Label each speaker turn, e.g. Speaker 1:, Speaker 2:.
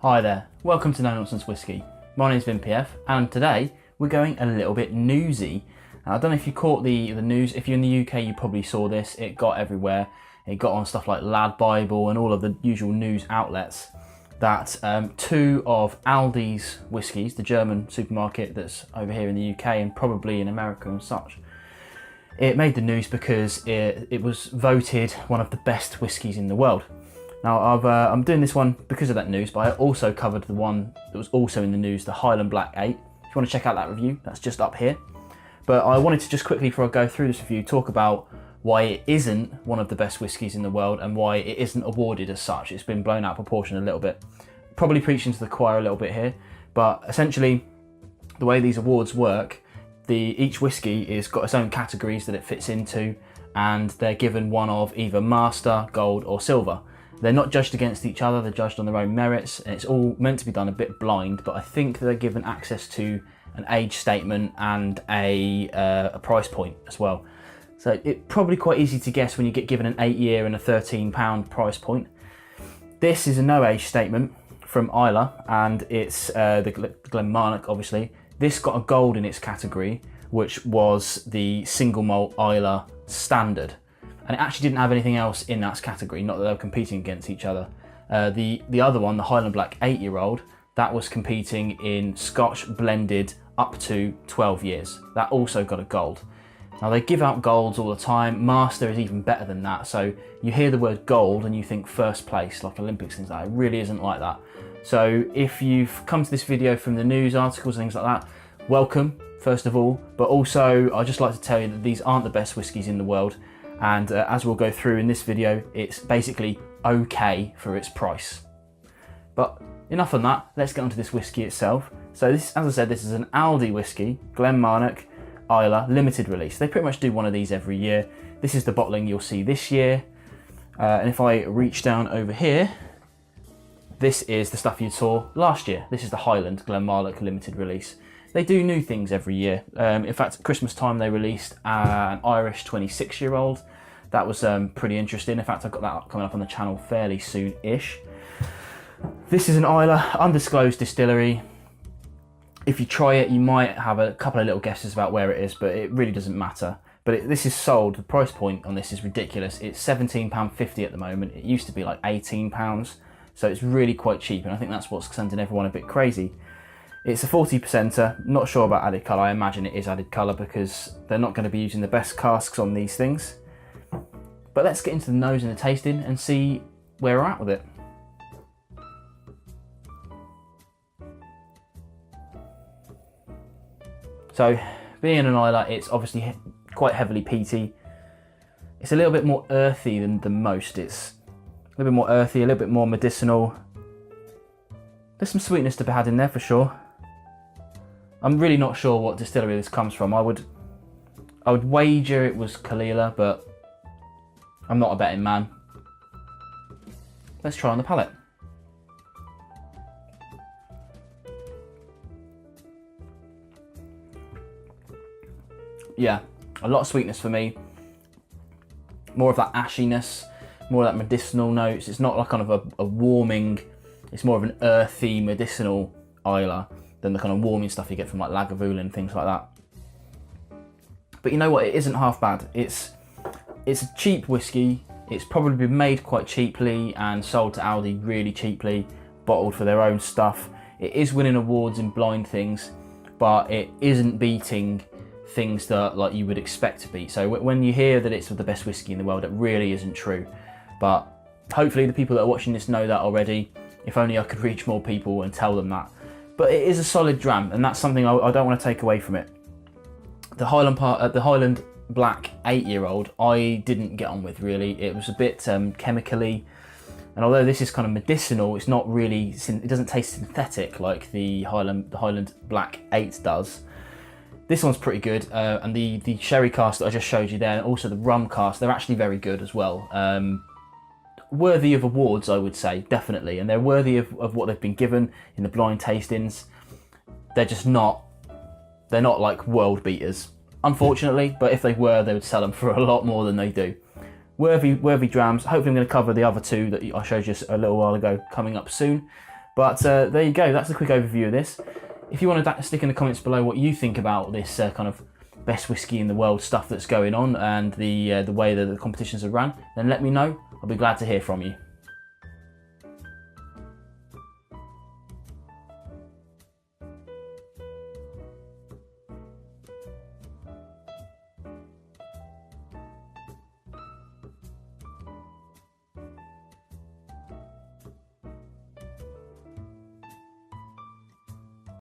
Speaker 1: Hi there, welcome to Nonsense Whisky. My name's Vin PF and today we're going a little bit newsy. Now, I don't know if you caught the news. If you're in the UK you probably saw this. It got everywhere. It got on stuff like Lad Bible and all of the usual news outlets that two of ALDI's whiskies, the German supermarket that's over here in the UK and probably in America and such, it made the news because it was voted one of the best whiskies in the world. Now I'm doing this one because of that news, but I also covered the one that was also in the news, the Highland Black 8. If you want to check out that review, that's just up here. But I wanted to just quickly, before I go through this review, talk about why it isn't one of the best whiskies in the world and why it isn't awarded as such. It's been blown out of proportion a little bit. Probably preaching to the choir a little bit here, but essentially the way these awards work, each whiskey is got its own categories that it fits into, and they're given one of either master, gold or silver. They're not judged against each other, they're judged on their own merits, and it's all meant to be done a bit blind, but I think they're given access to an age statement and a price point as well. So it's probably quite easy to guess when you get given an 8-year and a £13 price point. This is a no age statement from Islay, and it's the Glen Marnoch, obviously. This got a gold in its category, which was the single malt Islay standard. And it actually didn't have anything else in that category, not that they were competing against each other. The other one, the Highland Black 8-year-old, that was competing in Scotch blended up to 12 years. That also got a gold. Now they give out golds all the time. Master is even better than that. So you hear the word gold and you think first place, like Olympics, things like that. It really isn't like that. So if you've come to this video from the news articles and things like that, welcome, first of all. But also, I'd just like to tell you that these aren't the best whiskies in the world. And as we'll go through in this video, it's basically okay for its price. But enough on that, let's get onto this whiskey itself. So this, as I said, this is an ALDI Whisky, Glen Marnoch Islay limited release. They pretty much do one of these every year. This is the bottling you'll see this year. And if I reach down over here, this is the stuff you saw last year. This is the Highland Glen Marnoch limited release. They do new things every year. In fact, at Christmas time they released an Irish 26-year-old. That was pretty interesting. In fact, I've got that coming up on the channel fairly soon-ish. This is an Islay undisclosed distillery. If you try it, you might have a couple of little guesses about where it is, but it really doesn't matter. But this is sold, the price point on this is ridiculous. It's £17.50 at the moment. It used to be like £18, so it's really quite cheap, and I think that's what's sending everyone a bit crazy. It's a 40%er, not sure about added colour. I imagine it is added colour because they're not going to be using the best casks on these things. But let's get into the nose and the tasting and see where we're at with it. So, being an Islay, it's obviously quite heavily peaty. It's a little bit more earthy than most. It's a little bit more earthy, a little bit more medicinal. There's some sweetness to be had in there for sure. I'm really not sure what distillery this comes from. I would wager it was Kalila, but I'm not a betting man. Let's try on the palate. Yeah, a lot of sweetness for me. More of that ashiness, more of that medicinal notes. It's not like kind of a warming, it's more of an earthy medicinal Islay than the kind of warming stuff you get from like Lagavulin and things like that. But you know what, it isn't half bad. It's a cheap whiskey. It's probably been made quite cheaply and sold to Aldi really cheaply, bottled for their own stuff. It is winning awards in blind things, but it isn't beating things that like you would expect to beat. So when you hear that it's the best whiskey in the world, it really isn't true. But hopefully the people that are watching this know that already. If only I could reach more people and tell them that. But it is a solid dram, and that's something I don't want to take away from it. The Highland Black 8-year-old, I didn't get on with really. It was a bit chemically, and although this is kind of medicinal, it's not really. It doesn't taste synthetic like the Highland Black 8 does. This one's pretty good, and the sherry cask that I just showed you there, and also the rum cask, they're actually very good as well. Worthy of awards, I would say, definitely, and they're worthy of what they've been given in the blind tastings. They're just not, they're not like world beaters, unfortunately, but if they were, they would sell them for a lot more than they do. Worthy drams. Hopefully I'm going to cover the other two that I showed you a little while ago coming up soon. But there you go, that's a quick overview of this. If you want to stick in the comments below what you think about this kind of best whiskey in the world stuff that's going on and the way that the competitions are run, then let me know. I'll be glad to hear from you.